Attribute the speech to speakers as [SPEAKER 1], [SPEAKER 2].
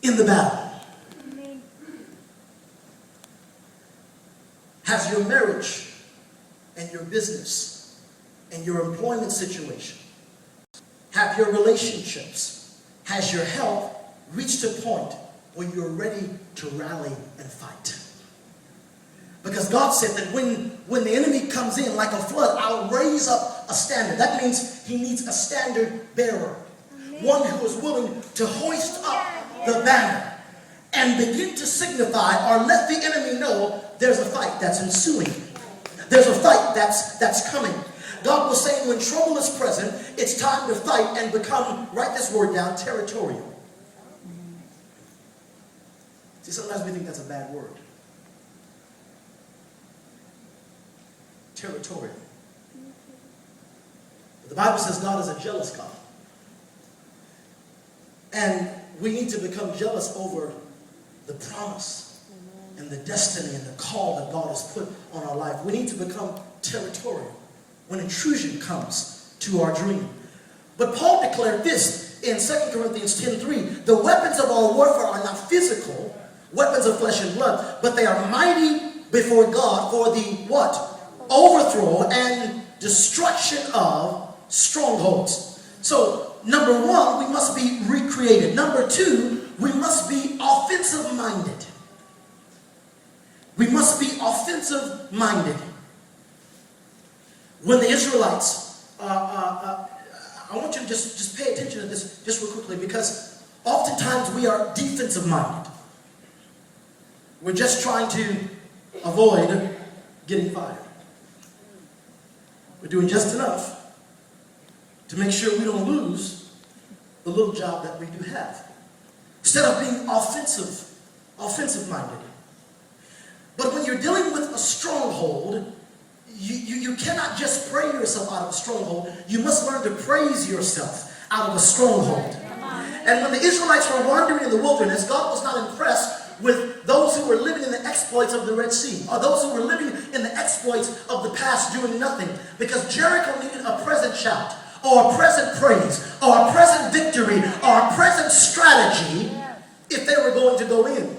[SPEAKER 1] in the battle? Has your marriage and your business and your employment situation, have your relationships, has your health reached a point where you're ready to rally and fight? Because God said that when the enemy comes in like a flood, I'll raise up a standard. That means he needs a standard bearer. One who is willing to hoist up the banner and begin to signify or let the enemy know there's a fight that's ensuing. There's a fight that's coming. God was saying when trouble is present, it's time to fight and become, write this word down, territorial. See, sometimes we think that's a bad word. Territorial. But the Bible says God is a jealous God. And we need to become jealous over the promise and the destiny and the call that God has put on our life. We need to become territorial when intrusion comes to our dream. But Paul declared this in 2 Corinthians 10:3. The weapons of our warfare are not physical, weapons of flesh and blood, but they are mighty before God for the what? Overthrow and destruction of strongholds. So, number one, we must be recreated. Number two, we must be offensive-minded. We must be offensive-minded. When the Israelites, I want you to just pay attention to this just real quickly, because oftentimes we are defensive-minded. We're just trying to avoid getting fired. We're doing just enough to make sure we don't lose the little job that we do have, instead of being offensive-minded. But when you're dealing with a stronghold, you cannot just pray yourself out of a stronghold. You must learn to praise yourself out of a stronghold. And when the Israelites were wandering in the wilderness, God was not impressed with those who were living in the exploits of the Red Sea, or those who were living in the exploits of the past doing nothing, because Jericho needed a present shout, or a present praise, or a present victory, or a present strategy if they were going to go in.